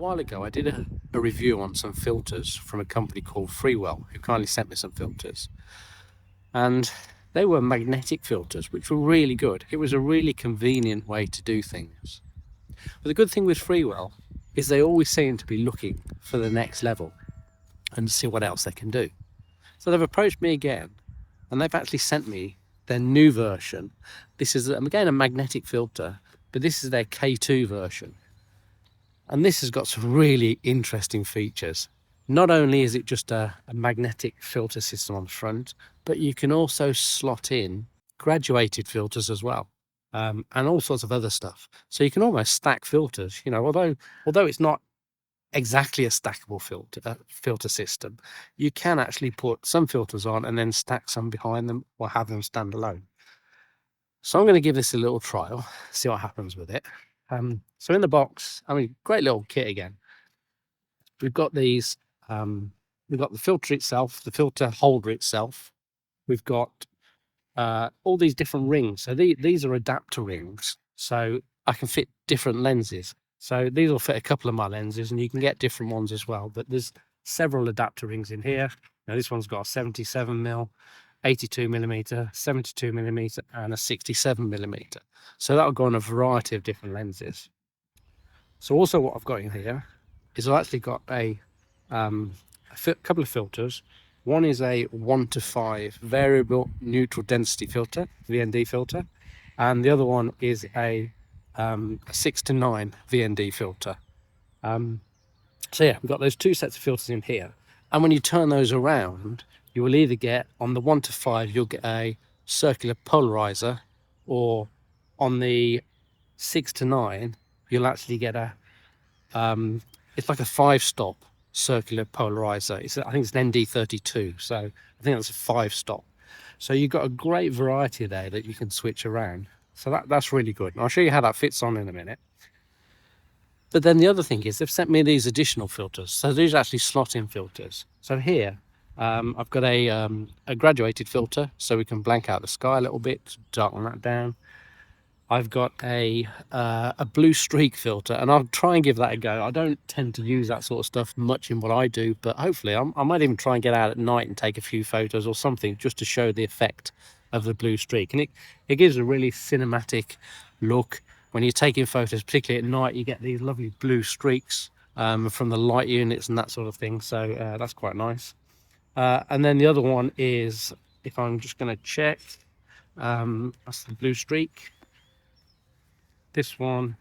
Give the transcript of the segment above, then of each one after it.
while ago I did a review on some filters from a company called Freewell, who kindly sent me some filters, and they were magnetic filters, which were really good. It was a really convenient way to do things. But the good thing with Freewell is they always seem to be looking for the next level and see what else they can do. So they've approached me again, and they've actually sent me their new version. This is again a magnetic filter, but this is their K2 version. And this has got some really interesting features. Not only is it just a magnetic filter system on the front, but you can also slot in graduated filters as well, and all sorts of other stuff. So you can almost stack filters, you know, although it's not exactly a stackable filter system, you can actually put some filters on and then stack some behind them or have them stand alone. So I'm going to give this a little trial, see what happens with it. So in the box, I mean, great little kit again. We've got these, we've got the filter itself, the filter holder itself. We've got all these different rings. So these are adapter rings. So I can fit different lenses. So these will fit a couple of my lenses, and you can get different ones as well. But there's several adapter rings in here. Now this one's got a 77mm, 82mm, 72mm, and a 67mm. So that'll go on a variety of different lenses. So also what I've got in here is I've actually got a couple of filters. One is a 1:5 variable neutral density filter, VND filter, and the other one is a 6:9 VND filter. So yeah, we've got those two sets of filters in here, and when you turn those around, you will either get, on the 1:5 you'll get a circular polarizer, or on the 6:9 you'll actually get a it's like a 5-stop circular polarizer. I think it's an ND32, so I think that's a 5-stop. So you've got a great variety there that you can switch around. So that's really good. And I'll show you how that fits on in a minute. But then the other thing is they've sent me these additional filters. So these are actually slot-in filters. So here I've got a graduated filter, so we can blank out the sky a little bit, darken that down. I've got a blue streak filter, and I'll try and give that a go. I don't tend to use that sort of stuff much in what I do, but hopefully I might even try and get out at night and take a few photos or something just to show the effect of the blue streak. And it gives a really cinematic look. When you're taking photos, particularly at night, you get these lovely blue streaks from the light units and that sort of thing. So that's quite nice. And then the other one is, if I'm just going to check, that's the blue streak. This one,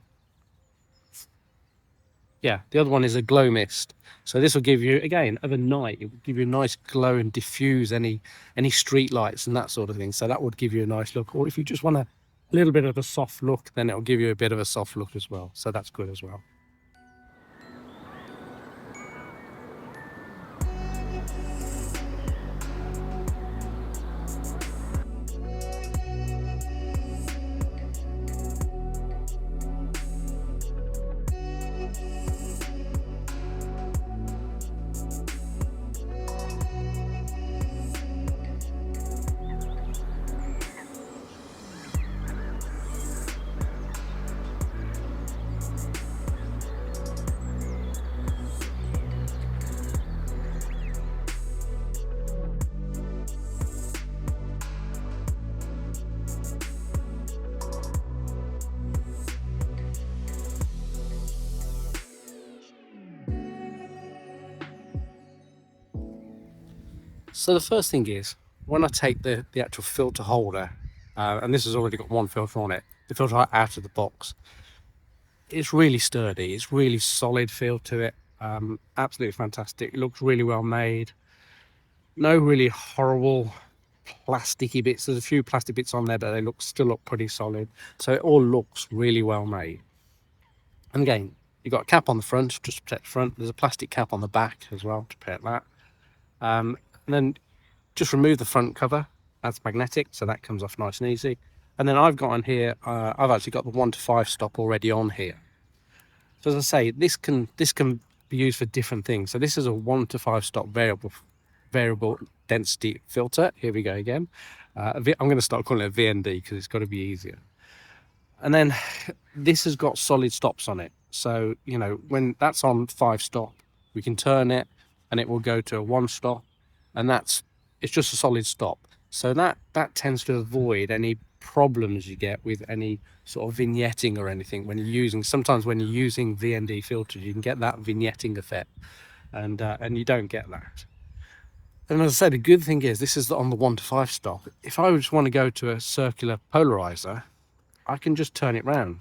yeah, the other one is a glow mist. So this will give you, again, of a night, it will give you a nice glow and diffuse any street lights and that sort of thing. So that would give you a nice look. Or if you just want a little bit of a soft look, then it'll give you a bit of a soft look as well. So that's good as well. So the first thing is, when I take the actual filter holder, and this has already got one filter on it, the filter out of the box, it's really sturdy, it's really solid feel to it, absolutely fantastic. It looks really well made, no really horrible plasticky bits. There's a few plastic bits on there, but they still look pretty solid. So it all looks really well made. And again, you've got a cap on the front just to protect the front. There's a plastic cap on the back as well to protect that. And then just remove the front cover. That's magnetic, so that comes off nice and easy. And then I've got on here, I've actually got the 1:5 stop already on here. So as I say, this can be used for different things. So this is a 1:5 stop variable density filter. Here we go again. I'm going to start calling it a VND because it's got to be easier. And then this has got solid stops on it. So, you know, when that's on 5-stop, we can turn it and it will go to a 1-stop, and it's just a solid stop. So that tends to avoid any problems you get with any sort of vignetting or anything when you're using, sometimes when you're using VND filters, you can get that vignetting effect, and you don't get that. And as I said, the good thing is this is on the 1 to 5 stop. If I just want to go to a circular polarizer, I can just turn it round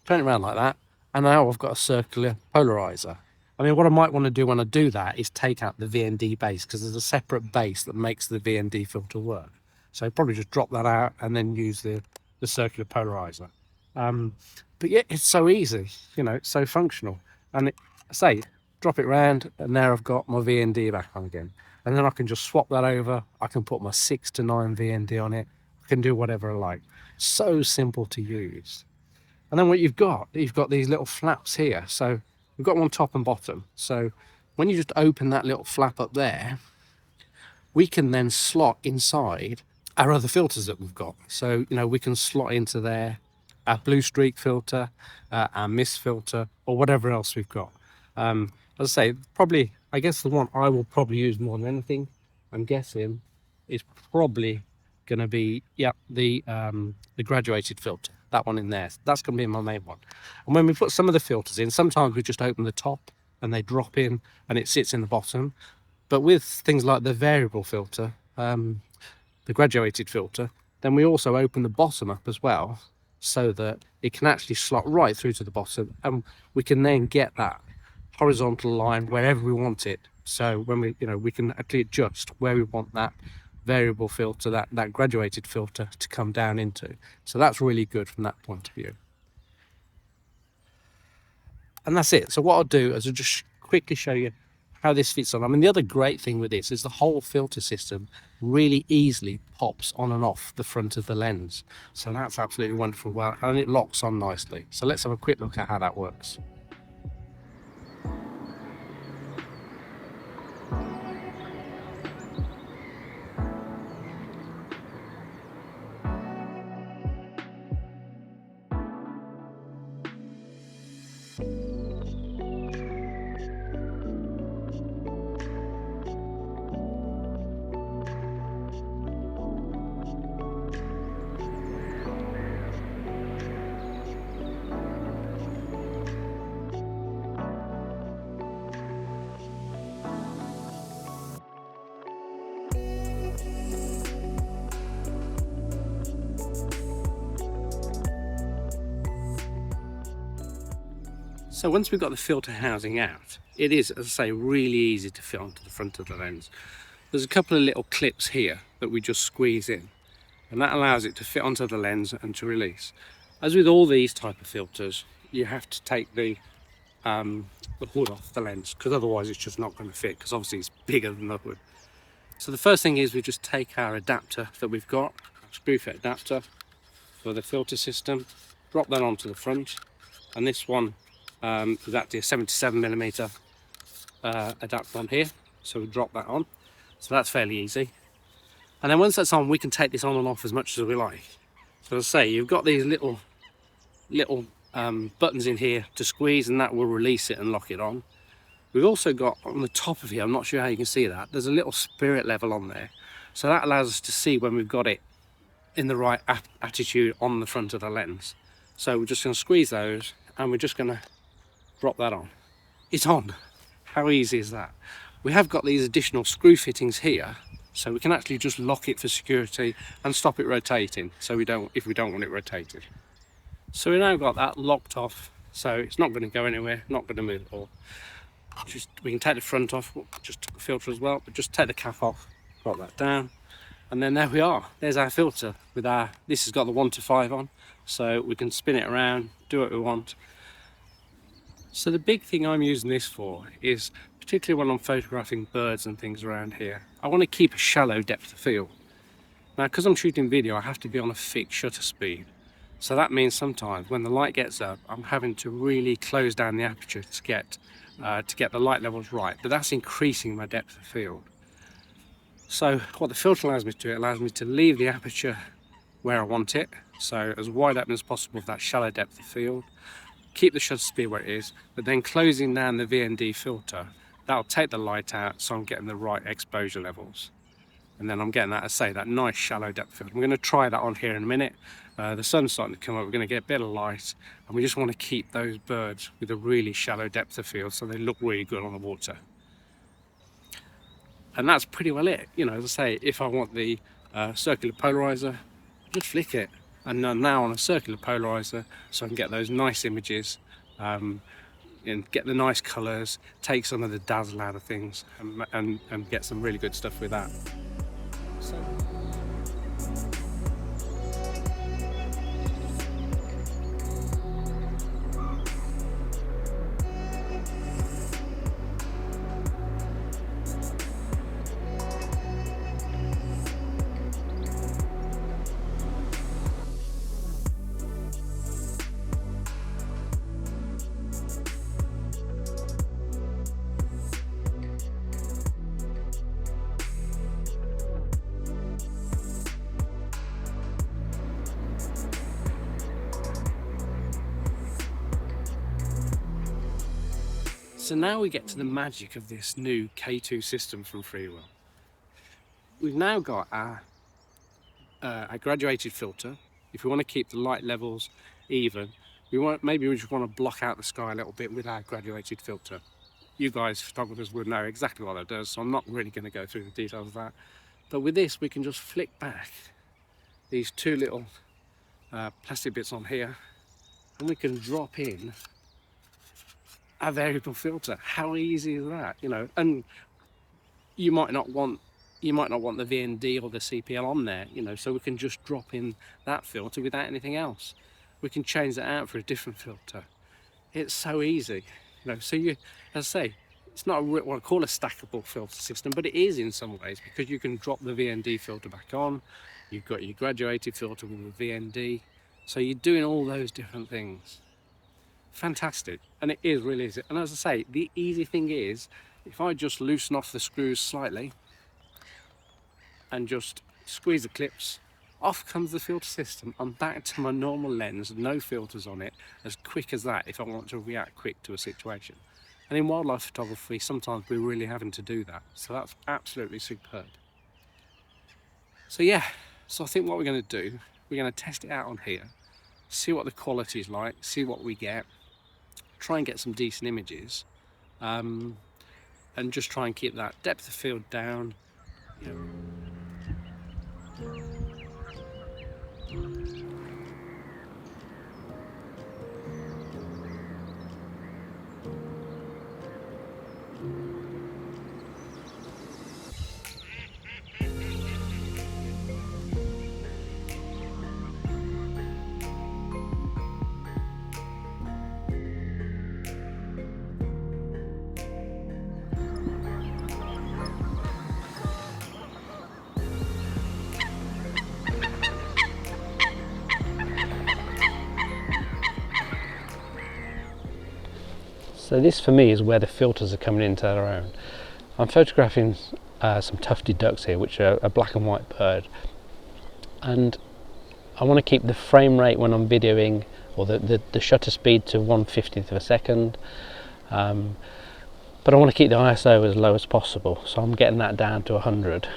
like that, and now I've got a circular polarizer. I mean, what I might want to do when I do that is take out the VND base, because there's a separate base that makes the VND filter work. So I'd probably just drop that out and then use the circular polarizer. But yeah, it's so easy, you know, it's so functional. And I say, drop it round, and there I've got my VND back on again. And then I can just swap that over. I can put my 6 to 9 VND on it. I can do whatever I like. So simple to use. And then what you've got these little flaps here. So we've got one top and bottom. So when you just open that little flap up there, we can then slot inside our other filters that we've got. So, you know, we can slot into there our blue streak filter, our mist filter, or whatever else we've got. As I say, probably, I guess the one I will probably use more than anything, I'm guessing, is probably going to be, yeah, the graduated filter. That one in there. That's going to be my main one. And when we put some of the filters in, sometimes we just open the top and they drop in and it sits in the bottom. But with things like the variable filter, the graduated filter, then we also open the bottom up as well, so that it can actually slot right through to the bottom, and we can then get that horizontal line wherever we want it. So when we, you know, we can actually adjust where we want that variable filter, that graduated filter to come down into. So that's really good from that point of view. And that's it. So what I'll do is I'll just quickly show you how this fits on. I mean, the other great thing with this is the whole filter system really easily pops on and off the front of the lens. So that's absolutely wonderful. Well, and it locks on nicely. So let's have a quick look at how that works. So once we've got the filter housing out, it is, as I say, really easy to fit onto the front of the lens. There's a couple of little clips here that we just squeeze in, and that allows it to fit onto the lens and to release. As with all these type of filters, you have to take the hood off the lens, because otherwise it's just not going to fit, because obviously it's bigger than the hood. So the first thing is we just take our adapter that we've got, a screw fit adapter for the filter system, drop that onto the front, and this one is actually a 77mm adapter on here, so we drop that on. So that's fairly easy. And then once that's on, we can take this on and off as much as we like. So as I say, you've got these little buttons in here to squeeze, and that will release it and lock it on. We've also got on the top of here, I'm not sure how you can see that, there's a little spirit level on there. So that allows us to see when we've got it in the right attitude on the front of the lens. So we're just going to squeeze those, and we're just going to drop that on. It's on. How easy is that? We have got these additional screw fittings here, so we can actually just lock it for security and stop it rotating, so if we don't want it rotated. So we've now got that locked off, so it's not going to go anywhere, not going to move at all. We can take the front off, just took the filter as well, but just take the cap off, drop that down, and then there we are. There's our filter with this has got the 1 to 5 on, so we can spin it around, do what we want. So the big thing I'm using this for is, particularly when I'm photographing birds and things around here, I want to keep a shallow depth of field. Now, because I'm shooting video, I have to be on a fixed shutter speed. So that means sometimes when the light gets up, I'm having to really close down the aperture to get the light levels right, but that's increasing my depth of field. So what the filter allows me to do, it allows me to leave the aperture where I want it, so as wide open as possible for that shallow depth of field. keep the shutter speed where it is, but then closing down the VND filter, that'll take the light out, so I'm getting the right exposure levels. And then I'm getting that, I say, that nice shallow depth field. I'm going to try that on here in a minute. The sun's starting to come up, we're going to get a bit of light, and we just want to keep those birds with a really shallow depth of field so they look really good on the water. And that's pretty well it. You know, as I say, if I want the circular polarizer, just flick it. And now on a circular polarizer, so I can get those nice images, and get the nice colours, take some of the dazzle out of things, and get some really good stuff with that. So now we get to the magic of this new K2 system from Freewell. We've now got our graduated filter. If we want to keep the light levels even, maybe we just want to block out the sky a little bit with our graduated filter. You guys, photographers, would know exactly what that does, so I'm not really going to go through the details of that. But with this, we can just flick back these two little plastic bits on here, and we can drop in a variable filter. How easy is that? You know, and you might not want the VND or the CPL on there, you know, so we can just drop in that filter without anything else. We can change that out for a different filter. It's so easy, you know. So you, as I say, it's not what I call a stackable filter system, but it is in some ways, because you can drop the VND filter back on. You've got your graduated filter with the VND, so you're doing all those different things. Fantastic. And it is really easy. And as I say, the easy thing is, if I just loosen off the screws slightly and just squeeze the clips, off comes the filter system. I'm back to my normal lens, no filters on it, as quick as that if I want to react quick to a situation. And in wildlife photography, sometimes we're really having to do that, so that's absolutely superb. So yeah, so I think what we're going to do, we're going to test it out on here, see what the quality is like, see what we get, try and get some decent images, and just try and keep that depth of field down, you know. So this for me is where the filters are coming into their own. I'm photographing some tufted ducks here, which are a black and white bird, and I want to keep the frame rate when I'm videoing, or the shutter speed, to 1/50th of a second, but I want to keep the ISO as low as possible, so I'm getting that down to 100.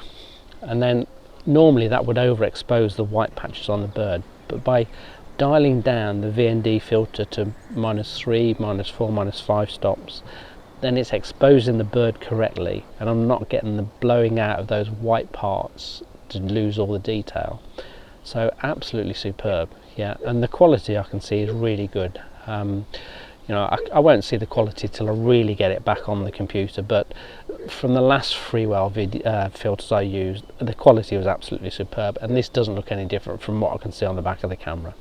And then normally that would overexpose the white patches on the bird, but by dialing down the VND filter to -3, -4, -5 stops, then it's exposing the bird correctly, and I'm not getting the blowing out of those white parts to lose all the detail. So absolutely superb, yeah. And the quality I can see is really good. You know, I won't see the quality till I really get it back on the computer, but from the last Freewell filters I used, the quality was absolutely superb, and this doesn't look any different from what I can see on the back of the camera.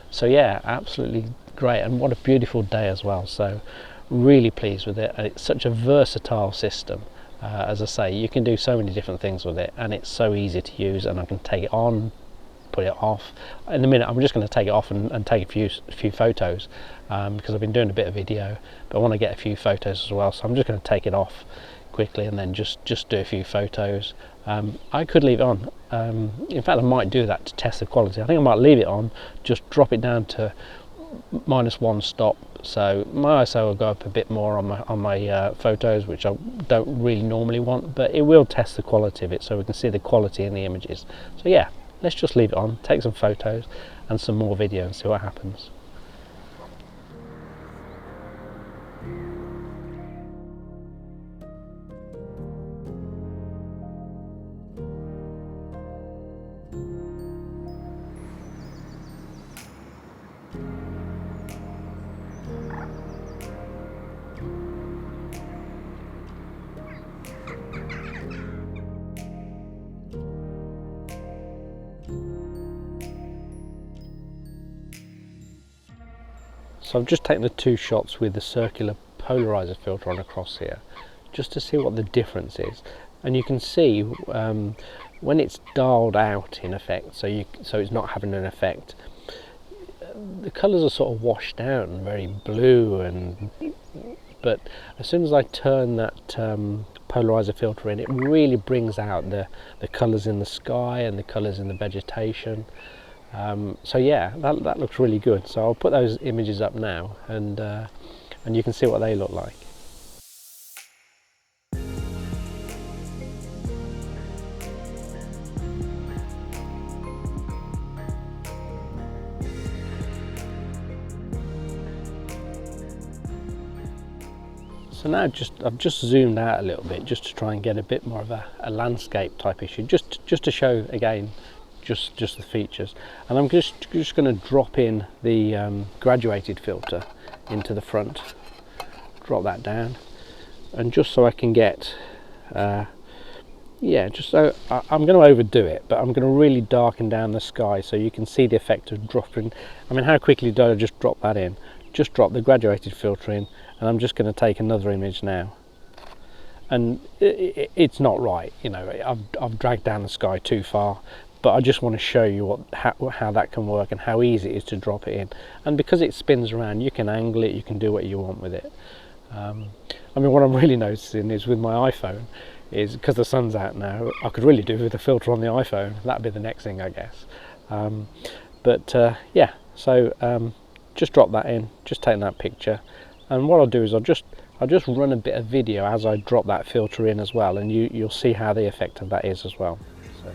So yeah, absolutely great, and what a beautiful day as well. So really pleased with it, and it's such a versatile system. As I say, you can do so many different things with it, and it's so easy to use, and I can take it on, put it off. In a minute I'm just going to take it off and take a few photos, because I've been doing a bit of video, but I want to get a few photos as well, so I'm just going to take it off quickly and then just do a few photos. I could leave it on. In fact, I might do that to test the quality. I think I might leave it on, just drop it down to -1 stop, so my ISO will go up a bit more on my photos, which I don't really normally want, but it will test the quality of it so we can see the quality in the images. So yeah, let's just leave it on, take some photos and some more video and see what happens. So I've just taken the 2 shots with the circular polarizer filter on across here, just to see what the difference is. And you can see when it's dialed out in effect, so it's not having an effect, the colours are sort of washed out and very blue, but as soon as I turn that polarizer filter in, it really brings out the colours in the sky and the colours in the vegetation. So yeah, that looks really good. So I'll put those images up now, and you can see what they look like. So now I've just zoomed out a little bit just to try and get a bit more of a landscape type issue, just to show again just the features. And I'm just going to drop in the graduated filter into the front, drop that down, and just so I can get yeah, just so I'm going to overdo it, but I'm going to really darken down the sky so you can see the effect of dropping. I mean, how quickly did I just drop that in? Just drop the graduated filter in, and I'm just going to take another image now. And it's not right, you know, I've dragged down the sky too far, but I just want to show you how that can work and how easy it is to drop it in. And because it spins around, you can angle it, you can do what you want with it. I mean, what I'm really noticing is with my iPhone, is because the sun's out now, I could really do with a filter on the iPhone. That'd be the next thing, I guess. Yeah, so just drop that in, just take that picture, and what I'll do is I'll just run a bit of video as I drop that filter in as well, and you'll see how the effect of that is as well. So.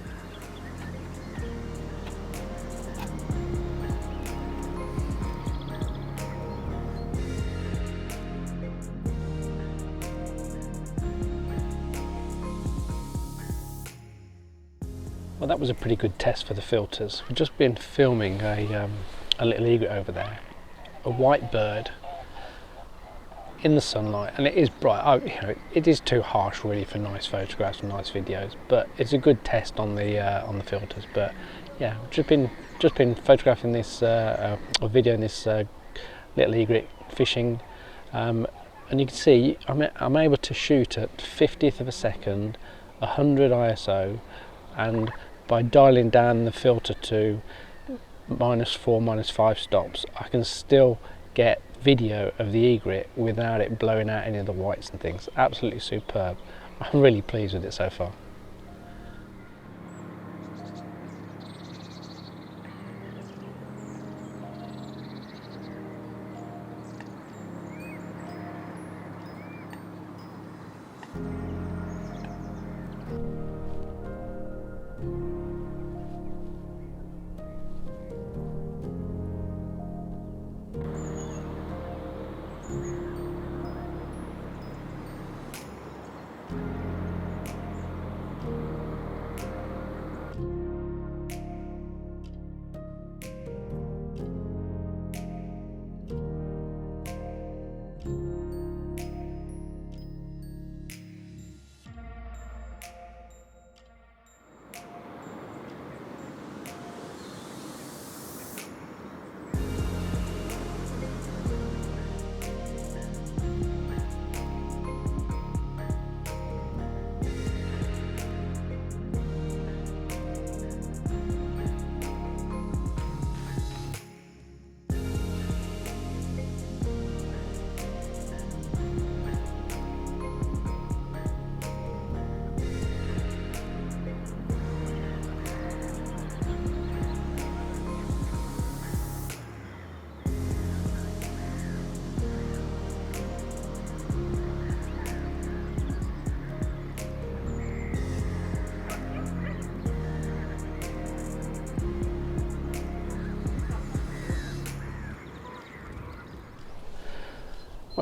Well, that was a pretty good test for the filters. We've just been filming a little egret over there, a white bird in the sunlight, and it is bright. You know, it is too harsh really for nice photographs and nice videos, but it's a good test on the filters. But yeah, just been photographing this or videoing this little egret fishing, and you can see I'm able to shoot at 50th of a second, 100 ISO, and by dialing down the filter to -4, -5 stops, I can still get video of the egret without it blowing out any of the whites and things. Absolutely superb. I'm really pleased with it so far.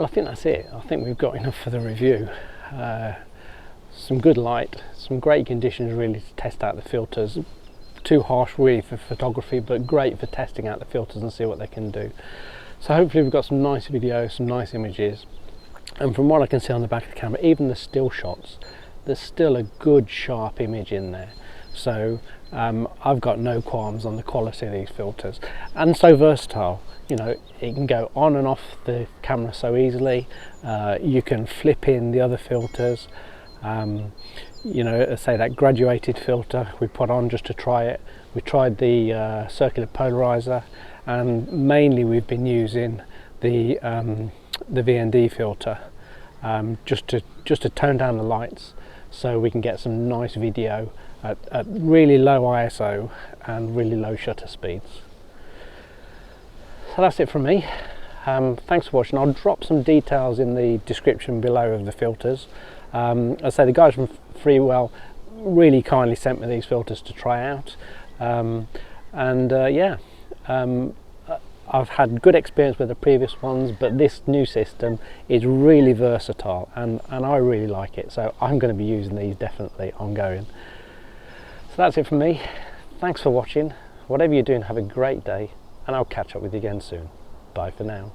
Well, I think that's it. I think we've got enough for the review. Some good light, some great conditions really to test out the filters. Too harsh really for photography, but great for testing out the filters and see what they can do. So hopefully we've got some nice videos, some nice images, and from what I can see on the back of the camera, even the still shots, there's still a good sharp image in there. So I've got no qualms on the quality of these filters, and so versatile. You know, it can go on and off the camera so easily. You can flip in the other filters. You know, say that graduated filter we put on just to try it. We tried the circular polarizer, and mainly we've been using the VND filter just to tone down the lights, so we can get some nice video at really low ISO and really low shutter speeds. So that's it from me. Thanks for watching. I'll drop some details in the description below of the filters. I say the guys from Freewell really kindly sent me these filters to try out, I've had good experience with the previous ones, but this new system is really versatile, and I really like it, so I'm going to be using these definitely ongoing. So that's it from me. Thanks for watching. Whatever you're doing, have a great day, and I'll catch up with you again soon. Bye for now.